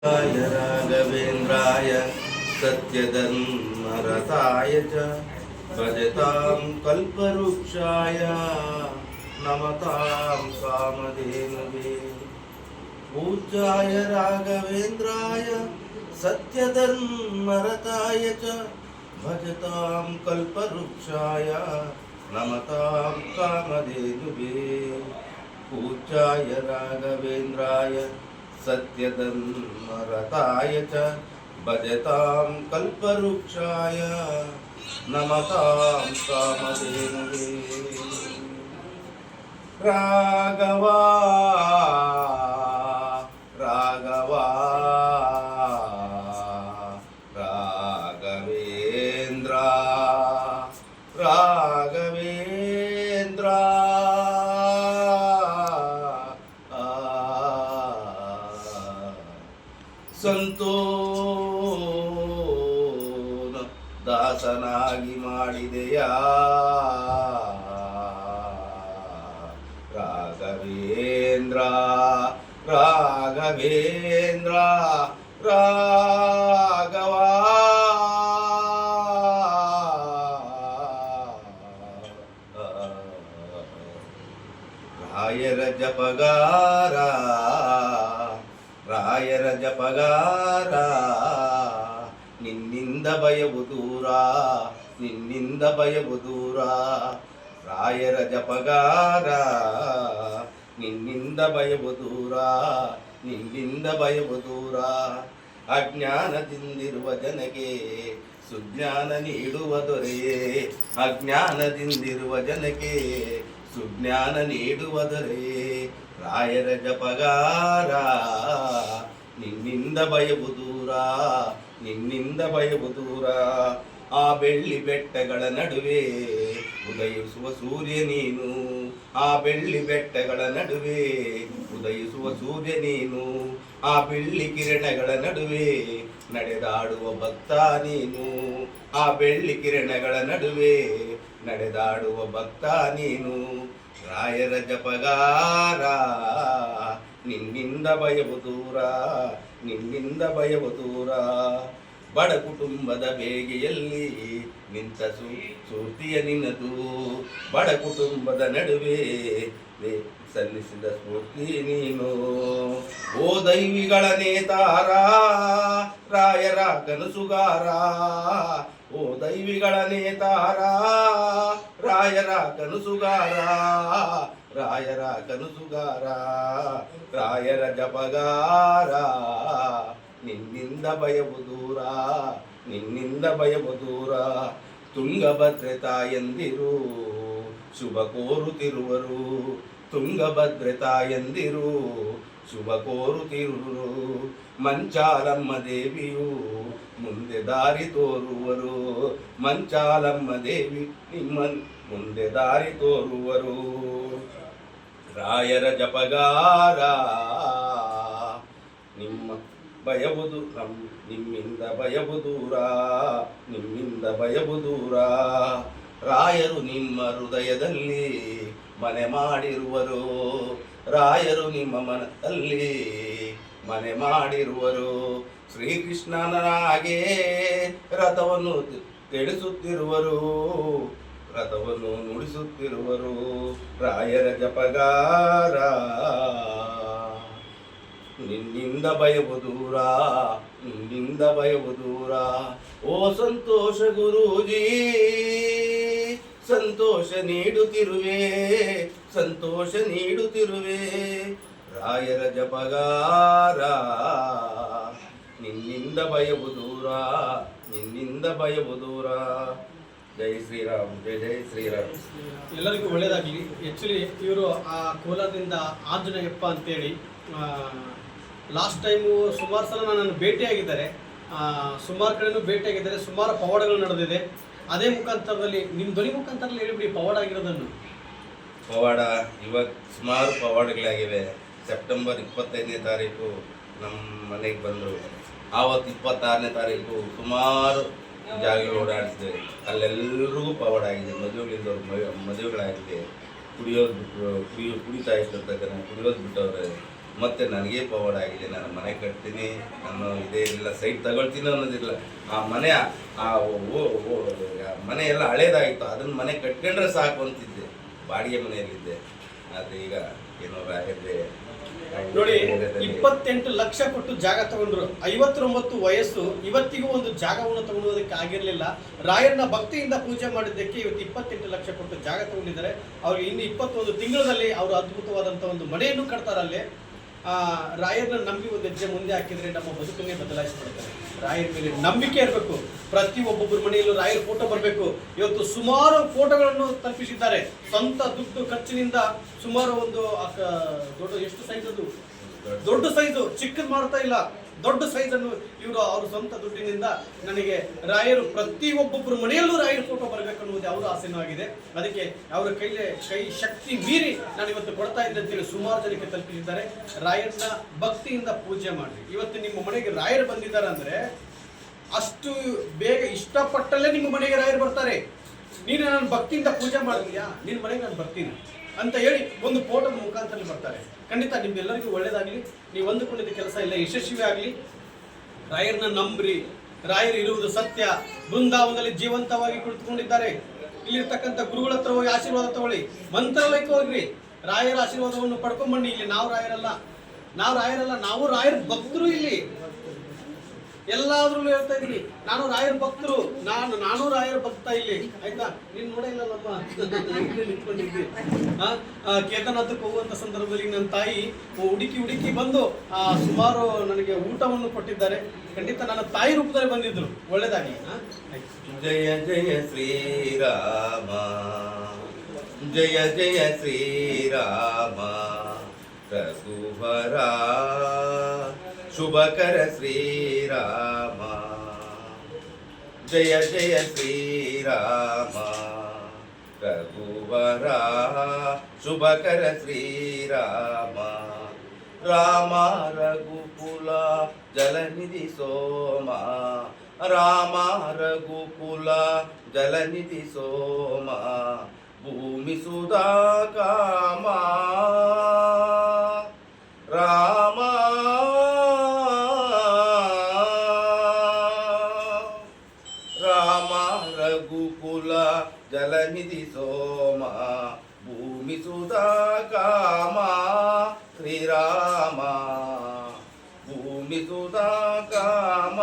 राघवेन्द्राय सत्यधर्मरताय च भजतां कल्पवृक्षाय नमतां कामधेनवे। पूज्याय राघवेन्द्राय सत्यधर्मरताय च भजतां कल्पवृक्षाय नमतां कामधेनवे। पूज्याय राघवेन्द्राय सत्यधर्मरताय च भजतां कल्पवृक्षाय नमतां कामधेनवे। राघवा राघवा राघवेन्द्र राघवेन्द्र ಸಂತೋನ ದಾಸನಾಗಿ ಮಾಡಿದೆಯಾ ರಾಘವೇಂದ್ರ ರಾಘವೇಂದ್ರ ರಾಘವ ರಾಯರ ಜಪಗಾರ ರಾಯರ ಜಪಗಾರ ನಿನ್ನಿಂದ ಭಯವು ದೂರ ನಿನ್ನಿಂದ ಭಯವು ದೂರ ರಾಯರ ಜಪಗಾರ ನಿನ್ನಿಂದ ಭಯವು ದೂರ ನಿನ್ನಿಂದ ಭಯವು ದೂರ ಅಜ್ಞಾನದಿಂದಿರುವ ಜನಕ್ಕೆ ಸುಜ್ಞಾನ ನೀಡುವ ದೊರೆಯೇ ಅಜ್ಞಾನದಿಂದಿರುವ ಜನಕ್ಕೆ ಸುಜ್ಞಾನ ನೀಡುವ ದೊರೆಯೇ ರಾಯರ ಜಪಗಾರ ನಿನ್ನಿಂದ ಭಯವು ದೂರ ನಿನ್ನಿಂದ ಭಯವು ದೂರ ಆ ಬೆಳ್ಳಿ ಬೆಟ್ಟಗಳ ನಡುವೆ ಉದಯಿಸುವ ಸೂರ್ಯ ನೀನು ಆ ಬೆಳ್ಳಿ ಬೆಟ್ಟಗಳ ನಡುವೆ ಉದಯಿಸುವ ಸೂರ್ಯ ನೀನು ಆ ಬೆಳ್ಳಿ ಕಿರಣಗಳ ನಡುವೆ ನಡೆದಾಡುವ ಭಕ್ತ ನೀನು ಆ ಬೆಳ್ಳಿ ಕಿರಣಗಳ ನಡುವೆ ನಡೆದಾಡುವ ಭಕ್ತ ನೀನು ರಾಯರ ಜಪಗಾರ ನಿನ್ನಿಂದ ಭಯವು ದೂರ ನಿನ್ನಿಂದ ಭಯವು ದೂರ ಬಡ ಕುಟುಂಬದ ಬೇಗೆಯಲ್ಲಿ ನಿಂತ ಸೂರ್ತಿಯ ನಿನ್ನದು ಬಡ ಕುಟುಂಬದ ನಡುವೆ ಸಲ್ಲಿಸಿದ ಸ್ಫೂರ್ತಿ ನೀನು ಓ ದೈವಿಗಳ ನೇತಾರ ರಾಯರ ಕನಸುಗಾರ ಓ ದೈವಿಗಳ ನೇತಾರ ರಾಯರ ಕನಸುಗಾರ ರಾಯರ ಕನಸುಗಾರ ರಾಯರ ಜಪಗಾರ ನಿನ್ನಿಂದ ಭಯವು ದೂರ ನಿನ್ನಿಂದ ಭಯವು ದೂರ ತುಂಗಭದ್ರೆ ತಾಯಂದಿರು ಶುಭ ಕೋರುತ್ತಿರುವರು ತುಂಗಭದ್ರೆ ತಾಯಂದಿರು ಶುಭ ಕೋರುತ್ತಿರುವರು ಮಂಚಾಲಮ್ಮ ದೇವಿಯು ಮುಂದೆ ದಾರಿ ತೋರುವರು ಮಂಚಾಲಮ್ಮ ದೇವಿ ನಿಮ್ಮ ಮುಂದೆ ದಾರಿ ತೋರುವರು ರಾಯರ ಜಪಗಾರ ನಿಮ್ಮ ಭಯವುದು ನಿಮ್ಮಿಂದ ಭಯವು ದೂರ ನಿಮ್ಮಿಂದ ಭಯವು ದೂರ ರಾಯರು ನಿಮ್ಮ ಹೃದಯದಲ್ಲಿ ಮನೆ ಮಾಡಿರುವರು ರಾಯರು ನಿಮ್ಮ ಮನದಲ್ಲಿ ಮನೆ ಮಾಡಿರುವರು ಶ್ರೀಕೃಷ್ಣನಾಗೆ ರಥವನ್ನು ತಿಳಿಸುತ್ತಿರುವರು ರಥವನ್ನು ನುಡಿಸುತ್ತಿರುವರು ರಾಯರ ಜಪಗಾರ ನಿನ್ನಿಂದ ಭಯವು ದೂರ ನಿನ್ನಿಂದ ಭಯವು ದೂರ ಓ ಸಂತೋಷ ಗುರೂಜಿ ಸಂತೋಷ ನೀಡುತ್ತಿರುವೆ ಸಂತೋಷ ನೀಡುತ್ತಿರುವೆ ರಾಯರ ಜಪಗಾರ ನಿನ್ನಿಂದ ಭಯವು ದೂರ ನಿನ್ನಿಂದ ಭಯವು ದೂರ ಜೈ ಶ್ರೀರಾಮ್ ಜೈ ಜೈ ಶ್ರೀರಾಮ್. ಎಲ್ಲರಿಗೂ ಒಳ್ಳೆಯದಾಗಲಿ. ಆ್ಯಕ್ಚುಲಿ ಇವರು ಆ ಕೋಲಾರದಿಂದ ಆಂಜನೇಯಪ್ಪ ಅಂತೇಳಿ ಲಾಸ್ಟ್ ಟೈಮು ಸುಮಾರು ಸಲ ನನ್ನನ್ನು ಭೇಟಿಯಾಗಿದ್ದಾರೆ, ಸುಮಾರು ಕಡೆಯೂ ಭೇಟಿಯಾಗಿದ್ದಾರೆ, ಸುಮಾರು ಪವಾಡಗಳು ನಡೆದಿದೆ. ಅದೇ ಮುಖಾಂತರದಲ್ಲಿ ನಿಮ್ಮ ಧ್ವನಿ ಮುಖಾಂತರದಲ್ಲಿ ಹೇಳಿಬಿಡಿ ಪವಾಡ ಆಗಿರೋದನ್ನು. ಪವಾಡ ಇವಾಗ ಸುಮಾರು ಪವಾಡಗಳಾಗಿವೆ. ಸೆಪ್ಟೆಂಬರ್ 25ನೇ ತಾರೀಕು ನಮ್ಮ ಮನೆಗೆ ಬಂದರು. ಆವತ್ತು 26ನೇ ತಾರೀಕು ಸುಮಾರು ಜಾಗಗಳು ಓಡಾಡಿಸಿದೆ. ಅಲ್ಲೆಲ್ಲರಿಗೂ ಪವಾಡ ಆಗಿದೆ. ಮದುವೆಗಳಿಂದವ್ರು ಮದುವೆಗಳಾಗಿದೆ. ಕುಡಿಯೋದು ಬಿಟ್ಟು ಕುಡಿತಾ ಇಷ್ಟಂತ ಜನ ಕುಡಿಯೋದು ಬಿಟ್ಟವ್ರೆ. ಮತ್ತು ನನಗೆ ಪವಾಡ ಆಗಿದೆ, ನಾನು ಮನೆ ಕಟ್ತೀನಿ ಅನ್ನೋ ಇದೇ ಇಲ್ಲ, ಸೈಟ್ ತಗೊಳ್ತೀನಿ ಅನ್ನೋದಿಲ್ಲ. ಆ ಮನೆ ಮನೆ ಎಲ್ಲ ಹಳೇದಾಗಿತ್ತು, ಅದನ್ನ ಮನೆ ಕಟ್ಕೊಂಡ್ರೆ ಸಾಕು ಅಂತಿದ್ದೆ, ಬಾಡಿಗೆ ಮನೆಯಲ್ಲಿದ್ದೆ. ಆದರೆ ಈಗ ಏನೋ ರಾಯರೇ ನೋಡಿ, 28 ಲಕ್ಷ ಕೊಟ್ಟು ಜಾಗ ತಗೊಂಡ್ರು, 59 ವಯಸ್ಸು, ಇವತ್ತಿಗೂ ಒಂದು ಜಾಗವನ್ನು ತಗೊಳ್ಳೋದಕ್ಕೆ ಆಗಿರಲಿಲ್ಲ. ರಾಯರನ್ನ ಭಕ್ತಿಯಿಂದ ಪೂಜೆ ಮಾಡಿದ್ದಕ್ಕೆ ಇವತ್ತು 28 ಲಕ್ಷ ಕೊಟ್ಟು ಜಾಗ ತಗೊಂಡಿದ್ದಾರೆ. ಅವ್ರಿಗೆ ಇನ್ನು 21 ತಿಂಗಳಲ್ಲಿ ಅವರು ಅದ್ಭುತವಾದಂಥ ಒಂದು ಮನೆಯನ್ನು ಕಟ್ತಾರಲ್ಲಿ. ರಾಯರನ್ನ ನಂಬಿ ಒಂದು ಹೆಜ್ಜೆ ಮುಂದೆ ಹಾಕಿದ್ರೆ ನಮ್ಮ ಬದುಕನ್ನೇ ಬದಲಾಯಿಸ್ಬಿಡ್ತಾರೆ. ರಾಯರ ಮೇಲೆ ನಂಬಿಕೆ ಇರಬೇಕು. ಪ್ರತಿ ಒಬ್ಬೊಬ್ಬರ ಮನೆಯಲ್ಲೂ ರಾಯರ ಫೋಟೋ ಬರಬೇಕು. ಇವತ್ತು ಸುಮಾರು ಫೋಟೋಗಳನ್ನು ತಲುಪಿಸಿದ್ದಾರೆ. ಸ್ವಂತ ದುಡ್ಡು ಖರ್ಚಿನಿಂದ ಸುಮಾರು ಒಂದು ದೊಡ್ಡ ಎಷ್ಟು ಸೈಜ್ ಅದು, ದೊಡ್ಡ ಸೈಜು, ಚಿಕ್ಕದು ಮಾಡ್ತಾ ಇಲ್ಲ, ದೊಡ್ಡ ಸೈಜನ್ನು ಇವರು ಅವ್ರ ಸ್ವಂತ ದುಡ್ಡಿನಿಂದ ನನಗೆ ರಾಯರು ಪ್ರತಿ ಒಬ್ಬೊಬ್ಬರ ಮನೆಯಲ್ಲೂ ರಾಯರ ಫೋಟೋ ಬರಬೇಕು ಅನ್ನೋದು ಅವರ ಆಸೆನೂ ಆಗಿದೆ. ಅದಕ್ಕೆ ಅವರ ಕೈ ಶಕ್ತಿ ಮೀರಿ ನಾನು ಇವತ್ತು ಕೊಡ್ತಾ ಇದ್ದೆ ಅಂತೇಳಿ ಸುಮಾರು ಜನಕ್ಕೆ ತಲುಪಿಸಿದ್ದಾರೆ. ರಾಯರನ್ನ ಭಕ್ತಿಯಿಂದ ಪೂಜೆ ಮಾಡಿ. ಇವತ್ತು ನಿಮ್ಮ ಮನೆಗೆ ರಾಯರು ಬಂದಿದ್ದಾರೆ ಅಂದರೆ ಅಷ್ಟು ಬೇಗ ಇಷ್ಟಪಟ್ಟಲ್ಲೇ ನಿಮ್ಮ ಮನೆಗೆ ರಾಯರು ಬರ್ತಾರೆ. ನೀನು ನಾನು ಭಕ್ತಿಯಿಂದ ಪೂಜೆ ಮಾಡಿದ್ಯಾ, ನಿನ್ನ ಮನೆಗೆ ನಾನು ಬರ್ತೀನಿ ಅಂತ ಹೇಳಿ ಒಂದು ಫೋಟೋದ ಮುಖಾಂತರ ಬರ್ತಾರೆ. ಖಂಡಿತ ನಿಮ್ಗೆಲ್ಲರಿಗೂ ಒಳ್ಳೇದಾಗಲಿ. ನೀವು ಅಂದುಕೊಂಡಿದ್ದ ಕೆಲಸ ಎಲ್ಲ ಯಶಸ್ವಿ ಆಗಲಿ. ರಾಯರನ್ನ ನಂಬ್ರಿ. ರಾಯರು ಇರುವುದು ಸತ್ಯ. ಬೃಂದಾವನದಲ್ಲಿ ಜೀವಂತವಾಗಿ ಕುಳಿತುಕೊಂಡಿದ್ದಾರೆ. ಇಲ್ಲಿರ್ತಕ್ಕಂಥ ಗುರುಗಳ ಹತ್ರ ಹೋಗಿ ಆಶೀರ್ವಾದ ತಗೊಳ್ಳಿ. ಮಂತ್ರಾಲಯಕ್ಕೆ ಹೋಗ್ರಿ, ರಾಯರ ಆಶೀರ್ವಾದವನ್ನು ಪಡ್ಕೊಂಬನ್ನಿ. ಇಲ್ಲಿ ನಾವು ರಾಯರಲ್ಲ, ನಾವು ರಾಯರ ಭಕ್ತರು. ಇಲ್ಲಿ ಎಲ್ಲಾದ್ರೂ ಹೇಳ್ತಾ ಇದ್ವಿ, ನಾನು ರಾಯರ ಭಕ್ತರು, ನಾನು ರಾಯರ ಭಕ್ತ. ಇಲ್ಲಿ ಆಯ್ತಾ, ನೀನ್ ನೋಡಿಲ್ಲಲ್ಲಪ್ಪ ನಿಂತ್ಕೊಂಡಿದ್ವಿ. ಕೇದಾರನಾಥಕ್ಕೆ ಹೋಗುವಂತ ಸಂದರ್ಭದಲ್ಲಿ ನನ್ನ ತಾಯಿ ಹುಡುಕಿ ಬಂದು ಸುಮಾರು ನನಗೆ ಊಟವನ್ನು ಕೊಟ್ಟಿದ್ದಾರೆ. ಖಂಡಿತ ನನ್ನ ತಾಯಿ ರೂಪದಲ್ಲಿ ಬಂದಿದ್ರು. ಒಳ್ಳೇದಾಗಿ. ಜಯ ಜಯ ಶ್ರೀರಾಮ, ಜಯ ಜಯ ಶ್ರೀರಾಮ, ರಘುವರ ಶುಭಕರ ಶ್ರೀರಾಮ. ಜಯ ಜಯ ಶ್ರೀರಾಮ, ರಘುವರ ಶುಭಕರ ಶ್ರೀರಾಮ. ರಾಮ ರಘುಕುಲ ಜಲನಿಧಿ ಸೋಮ, ರಾಮ ರಘುಕುಲ ಜಲನಿಧಿ ಸೋಮ, ಭೂಮಿ ಸುಧಾ ಕಾಮ. ರಾಮ ರಾಮ ರಘುಕುಲ ಜಲನಿಧಿ ಸೋಮ, ಭೂಮಿ ಸುಧಾ ಕಾಮ. ಶ್ರೀರಾಮ ಭೂಮಿ ಸುಧಾ ಕಾಮ,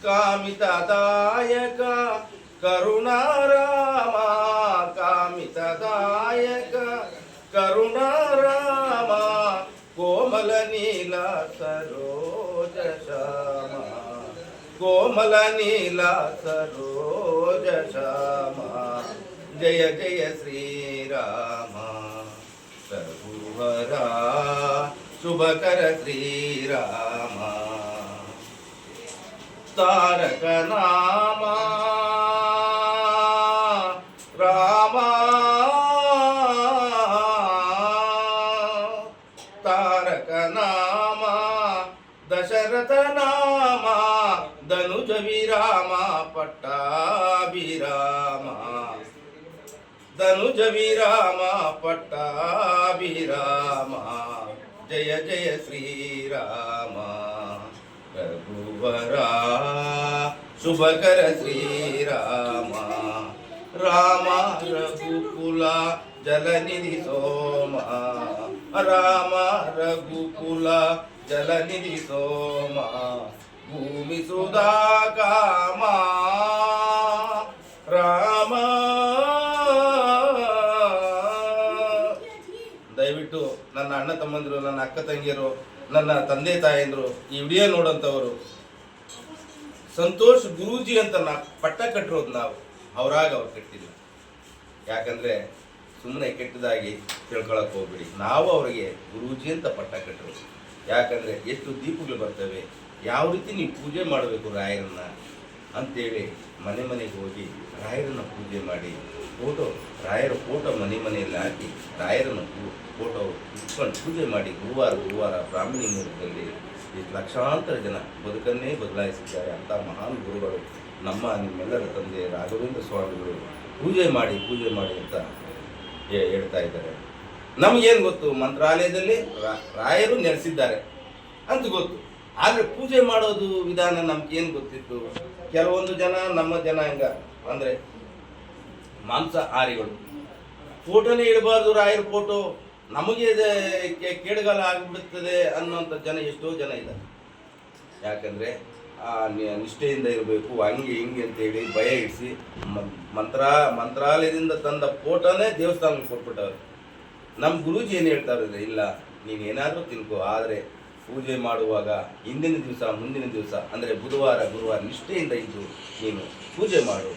ಕಾಮಿತದಾಯಕ ಕರುಣಾರಾಮ, ಕಾಮಿತದಾಯಕ ಕರುಣಾರಾಮ, ಕೋಮಲ ನೀಲ ಸರೋಜ ಶ್ಯಾಮ, ಕೋಮಲ ನೀಲ ಸರೋಜ ಶ್ಯಾಮ. ಜಯ ಜಯ ಶ್ರೀರಾಮ, ರಘುವರ ಶುಭಕರ ಶ್ರೀರಾಮ. ತಾರಕ ನಾಮ ರಾಮ, ತಾರಕ ನಾಮ ದಶರಥ ನಾಮ, ಧನುಜ ವಿರಾಮ ಪಟ್ಟಾಭಿರಾಮ, ಧನುಜ ವಿರಾಮ ಪಟ್ಟಾಭಿರಾಮ. ಜಯ ಜಯ ಶ್ರೀರಾಮ, ರಘುವರ ಶುಭಕರ ಶ್ರೀರಾಮ. ರಾಮ ರಘುಕುಲ ಜಲನಿಧಿ ಸೋಮ, ರಾಮ ರಘುಕುಲ ಜಲನಿಧಿ ಸೋಮ, ಭೂಮಿ ಸುಧಾ ಕಾಮ. ರಾಮ ದಯವಿಟ್ಟು ನನ್ನ ಅಣ್ಣ ತಮ್ಮಂದಿರು, ನನ್ನ ಅಕ್ಕ ತಂಗಿಯರು, ನನ್ನ ತಂದೆ ತಾಯಂದರು ಈ ವಿಡಿಯೋ ನೋಡೋಂಥವರು, ಸಂತೋಷ್ ಗುರೂಜಿ ಅಂತ ಪಟ್ಟ ಕಟ್ಟಿರೋದು ನಾವು, ಅವ್ರಾಗ ಅವ್ರು ಕಟ್ಟಿಲ್ಲ. ಯಾಕಂದರೆ ಸುಮ್ಮನೆ ಕೆಟ್ಟದಾಗಿ ತಿಳ್ಕೊಳಕ್ಕೆ ಹೋಗ್ಬಿಡಿ. ನಾವು ಅವರಿಗೆ ಗುರೂಜಿ ಅಂತ ಪಟ್ಟ ಕಟ್ಟಿರೋದು. ಯಾಕಂದರೆ ಎಷ್ಟು ದೀಪಗಳು ಬರ್ತವೆ, ಯಾವ ರೀತಿ ನೀವು ಪೂಜೆ ಮಾಡಬೇಕು ರಾಯರನ್ನ ಅಂಥೇಳಿ ಮನೆ ಮನೆಗೆ ಹೋಗಿ ರಾಯರನ್ನ ಪೂಜೆ ಮಾಡಿ, ರಾಯರ ಫೋಟೋ ಮನೆಯಲ್ಲಿ ಹಾಕಿ ರಾಯರನ್ನ ಫೋಟೋ ಇಟ್ಕೊಂಡು ಪೂಜೆ ಮಾಡಿ ಗುರುವಾರ ಬ್ರಾಹ್ಮಣಿ ಮುಹೂರ್ತದಲ್ಲಿ ಲಕ್ಷಾಂತರ ಜನ ಬದುಕನ್ನೇ ಬದಲಾಯಿಸಿದ್ದಾರೆ. ಅಂಥ ಮಹಾನ್ ಗುರುಗಳು ನಿಮ್ಮೆಲ್ಲರ ತಂದೆ ರಾಘವೇಂದ್ರ ಸ್ವಾಮಿಗಳು ಪೂಜೆ ಮಾಡಿ ಅಂತ ಹೇಳ್ತಾ ಇದ್ದಾರೆ. ನಮಗೇನು ಗೊತ್ತು, ಮಂತ್ರಾಲಯದಲ್ಲಿ ರಾಯರು ನೆಲೆಸಿದ್ದಾರೆ ಅಂತ ಗೊತ್ತು. ಆದರೆ ಪೂಜೆ ಮಾಡೋದು ವಿಧಾನ ನಮ್ಗೇನು ಗೊತ್ತಿತ್ತು? ಕೆಲವೊಂದು ಜನ ನಮ್ಮ ಜನಾಂಗ ಅಂದರೆ ಮಾಂಸಾಹಾರಿಗಳು ಫೋಟೋನೇ ಇಡಬಾರ್ದು, ರಾಯರ ಫೋಟೋ ನಮಗೆ ಕೇಡುಗಾಲ ಆಗಿಬಿಡುತ್ತದೆ ಅನ್ನೋಂಥ ಜನ ಎಷ್ಟೋ ಜನ ಇದ್ದಾರೆ. ಯಾಕಂದರೆ ಆ ನಿಷ್ಠೆಯಿಂದ ಇರಬೇಕು, ಹಂಗೆ ಹಿಂಗೆ ಅಂತೇಳಿ ಭಯ ಇಡಿಸಿ ಮಂತ್ರಾಲಯದಿಂದ ತಂದ ಫೋಟೋನೇ ದೇವಸ್ಥಾನಕ್ಕೆ ಕೊಟ್ಬಿಟ್ಟವ್ರು. ನಮ್ಮ ಗುರೂಜಿ ಏನು ಹೇಳ್ತಾರೆ, ಇಲ್ಲ ನೀನು ಏನಾದರೂ ತಿನ್ಕೋ, ಆದರೆ ಪೂಜೆ ಮಾಡುವಾಗ ಹಿಂದಿನ ದಿವಸ ಮುಂದಿನ ದಿವಸ ಅಂದರೆ ಬುಧವಾರ ಗುರುವಾರ ನಿಷ್ಠೆಯಿಂದ ಇದ್ದು ನೀನು ಪೂಜೆ ಮಾಡು.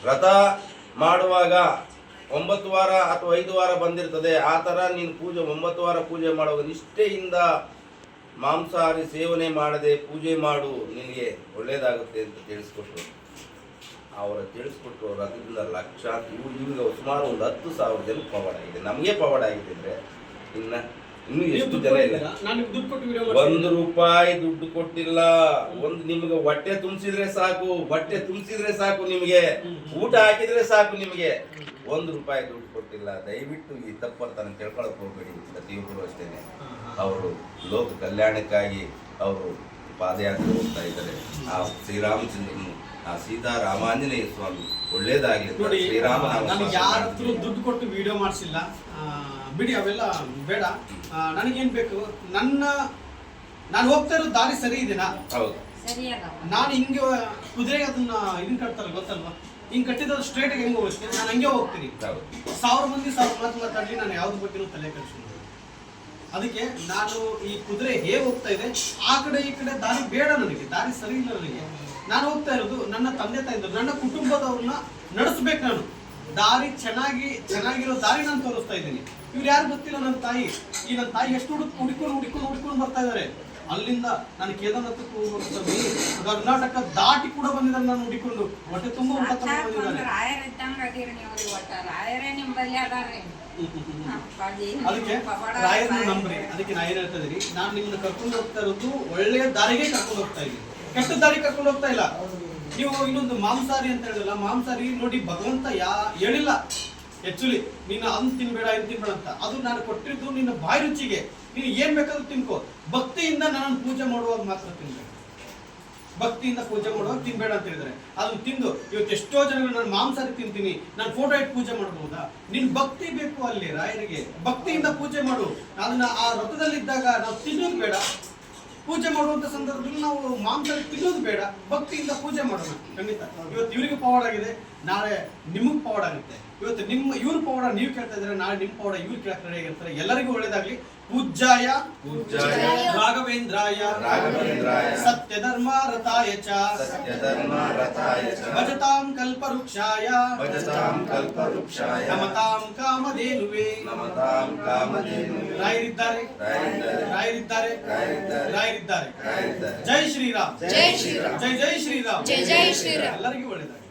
ವ್ರತ ಮಾಡುವಾಗ 9 ವಾರ ಅಥವಾ 5 ವಾರ ಬಂದಿರ್ತದೆ, ಆ ಥರ ನೀನು ಪೂಜೆ 9 ವಾರ ಪೂಜೆ ಮಾಡುವಾಗ ನಿಷ್ಠೆಯಿಂದ ಮಾಂಸಾಹಾರಿ ಸೇವನೆ ಮಾಡದೆ ಪೂಜೆ ಮಾಡು, ನಿನಗೆ ಒಳ್ಳೆಯದಾಗುತ್ತೆ ಅಂತ ತಿಳಿಸ್ಕೊಟ್ರು. ತಿಳಿಸ್ಕೊಟ್ರು ಅದರಿಂದ ಲಕ್ಷಾಂತರ ಇವ್ರಿಗೆ ಸುಮಾರು ಒಂದು 10,000 ಜನಕ್ಕೆ ಪವಾಡ ಆಗಿದೆ. ನಮಗೆ ಪವಾಡ ಆಗಿದ್ದರೆ ಇನ್ನೂ ಎಷ್ಟು ಜನ ಇಲ್ಲ. ₹1 ದುಡ್ಡು ಕೊಟ್ಟಿಲ್ಲ. ನಿಮಗೆ ಹೊಟ್ಟೆ ತುಂಬಿಸಿದ್ರೆ ಸಾಕು, ನಿಮಗೆ ಊಟ ಹಾಕಿದ್ರೆ ಸಾಕು, ನಿಮಗೆ ₹1 ದುಡ್ಡು ಕೊಟ್ಟಿಲ್ಲ. ದಯವಿಟ್ಟು ಈ ತಪ್ಪನ್ನು ತಿಳ್ಕೊಳಕ್ ಹೋಗ್ಬೇಡಿ. ಪ್ರತಿಯೊಬ್ಬರು ಅಷ್ಟೇನೆ, ಅವರು ಲೋಕ ಕಲ್ಯಾಣಕ್ಕಾಗಿ ಅವರು ಪಾದಯಾತ್ರೆ ಹೋಗ್ತಾ ಇದ್ದಾರೆ. ಆ ಶ್ರೀರಾಮಚಂದ್ರನು, ಆ ಸೀತಾರಾಮಾಂಜನೇಯ ಸ್ವಾಮಿ ಒಳ್ಳೇದಾಗ್ಲಿ. ಶ್ರೀರಾಮ ಯಾರ ಹತ್ರ ದುಡ್ಡು ಕೊಟ್ಟು ವಿಡಿಯೋ ಮಾಡಿಸಿಲ್ಲ, ಬಿಡಿ ಅವೆಲ್ಲ ಬೇಡ. ನನಗೇನ್ ಬೇಕು, ನಾನು ಹೋಗ್ತಾ ಇರೋ ದಾರಿ ಸರಿ ಇದೆನಾ? ಹೌದು. ನಾನು ಹಿಂಗೆ ಕುದುರೆಗೆ ಅದನ್ನ ಇದನ್ನ ಕಟ್ತಾರಲ್ಲ, ಗೊತ್ತಲ್ವಾ? ಹಿಂಗೆ ಕಟ್ಟಿದ್ರೆ ಸ್ಟ್ರೇಟ್ ಹೆಂಗೆ ಹೋಗ್ತೀನಿ, ನಾನು ಹಂಗೆ ಹೋಗ್ತೀನಿ. 1000 ಮಂದಿ 1000 ಮಾತಾಡಲಿ, ನಾನು ಯಾವ್ದು ಬಗ್ಗೆನೂ ತಲೆ ಕೆಡಿಸ್ಕೊಂಡು. ಅದಕ್ಕೆ ನಾನು ಈ ಕುದುರೆ ಹೇಗೆ ಹೋಗ್ತಾ ಇದೆ, ಆ ಕಡೆ ಈ ಕಡೆ ದಾರಿ ಬೇಡ, ನನಗೆ ದಾರಿ ಸರಿ ಇಲ್ಲ. ನಾನು ಹೋಗ್ತಾ ಇರೋದು ನನ್ನ ತಂದೆ ತಾಯಿದ್ರು, ನನ್ನ ಕುಟುಂಬದವ್ರನ್ನ ನಡೆಸ್ಬೇಕು. ನಾನು ದಾರಿ ಚೆನ್ನಾಗಿರೋ ದಾರಿ ನಾನು ತೋರಿಸ್ತಾ ಇದ್ದೀನಿ. ಇವ್ರು ಯಾರು ಗೊತ್ತಿಲ್ಲ, ನನ್ನ ತಾಯಿ. ಈ ನನ್ನ ತಾಯಿ ಎಷ್ಟು ಹುಡುಕೊಂಡು ಬರ್ತಾ ಇದ್ದಾರೆ. ಅಲ್ಲಿಂದ ನಾನು ಕೇದಾರನಾಥಕ್ಕೂ ಹೋಗ್ತೀನಿ, ಕರ್ನಾಟಕ ದಾಟಿ ಕೂಡ ಬಂದಿದ್ದಾರೆ. ನಾನು ಹುಡುಕೊಂಡು ಹೊಟ್ಟೆ ತುಂಬ ಊಟ ಬಂದಿದ್ದಾರೆ. ಅದಕ್ಕೆ ರಾಯರನ್ನ ನಂಬ್ರಿ. ಅದಕ್ಕೆ ನಾ ಏನ್ ಹೇಳ್ತಾ ಇದೀನಿ, ನಾನು ನಿಮ್ಮನ್ನ ಕರ್ಕೊಂಡು ಹೋಗ್ತಾ ಇರೋದು ಒಳ್ಳೆಯ ದಾರಿಗೆ ಕರ್ಕೊಂಡು ಹೋಗ್ತಾ ಇದ್ದೀನಿ, ಕೆಟ್ಟ ದಾರಿ ಕರ್ಕೊಂಡು ಹೋಗ್ತಾ ಇಲ್ಲ. ನೀವು ಇನ್ನೊಂದು ಮಾಂಸಾಹಾರಿ ಅಂತ ಹೇಳಿಲ್ಲ, ಮಾಂಸಾಹಾರಿ ನೋಡಿ ಭಗವಂತ ಹೇಳಿಲ್ಲ ಆಕ್ಚುಲಿ, ನೀನು ಅಂತ ತಿನ್ಬೇಡ ಇಂತ ತಿನ್ಬೇಡ ಅಂತ. ಅದು ನಾನು ಕೊಟ್ಟಿದ್ದು ನಿನ್ನ ಬಾಯಿ ರುಚಿಗೆ. ನೀನು ಏನ್ ಬೇಕಾದ್ರೂ ತಿನ್ಕೋ, ಭಕ್ತಿಯಿಂದ ನಾನು ಪೂಜೆ ಮಾಡುವಾಗ ಮಾತ್ರ ತಿನ್ಬೇಕು. ಭಕ್ತಿಯಿಂದ ಪೂಜೆ ಮಾಡುವಾಗ ತಿನ್ಬೇಡ ಅಂತ ಹೇಳಿದ್ರೆ ಅದನ್ನ ತಿಂದು ಇವತ್ತು ಎಷ್ಟೋ ಜನಗಳು ನಾನು ಮಾಂಸಾಹಾರಿ ತಿಂತೀನಿ, ನಾನು ಫೋಟೋ ಇಟ್ಟು ಪೂಜೆ ಮಾಡಬಹುದಾ? ನಿನ್ ಭಕ್ತಿ ಬೇಕು ಅಲ್ಲಿ ರಾಯರಿಗೆ, ಭಕ್ತಿಯಿಂದ ಪೂಜೆ ಮಾಡು. ಅದನ್ನ ಆ ವ್ರತದಲ್ಲಿದ್ದಾಗ ನಾವು ತಿನ್ನೋದು ಬೇಡ, ಪೂಜೆ ಮಾಡುವಂತ ಸಂದರ್ಭದಲ್ಲಿ ನಾವು ಮಾಂಸಾಹಾರಿ ತಿನ್ನೋದು ಬೇಡ, ಭಕ್ತಿಯಿಂದ ಪೂಜೆ ಮಾಡೋಣ. ಖಂಡಿತ ಇವತ್ತು ಇವರಿಗೆ ಪವಾಡ ಆಗಿದೆ, ನಾಳೆ ನಿಮಗ್ ಪವಾಡ ಆಗುತ್ತೆ. ಇವತ್ತು ಇವ್ರ ಪವಾಡ ನೀವು ಕೇಳ್ತಾ ಇದ್ರೆ, ನಾಳೆ ನಿಮ್ಮ ಪವಾಡ ಇವ್ರು ಕೇಳಕ್ ರೆಡಿ ಆಗಿರ್ತಾರೆ. ಎಲ್ಲರಿಗೂ ಒಳ್ಳೇದಾಗ್ಲಿ. ಪೂಜ್ಯಾಯ ರಾಘವೇಂದ್ರಾಯ ಸತ್ಯಧರ್ಮ ರಥಾಯ ಚ ಭಜತಾಂ ಕಲ್ಪವೃಕ್ಷಾಯ ನಮತಾಂ ಕಾಮಧೇನುವೇ. ರಾಯರಿದ್ದಾರೆ. ಜೈ ಶ್ರೀರಾಮ್, ಜೈ ಶ್ರೀರಾಮ್, ಜೈ ಶ್ರೀರಾಮ್. ಎಲ್ಲರಿಗೂ ಒಳ್ಳೇದಾಗಲಿ.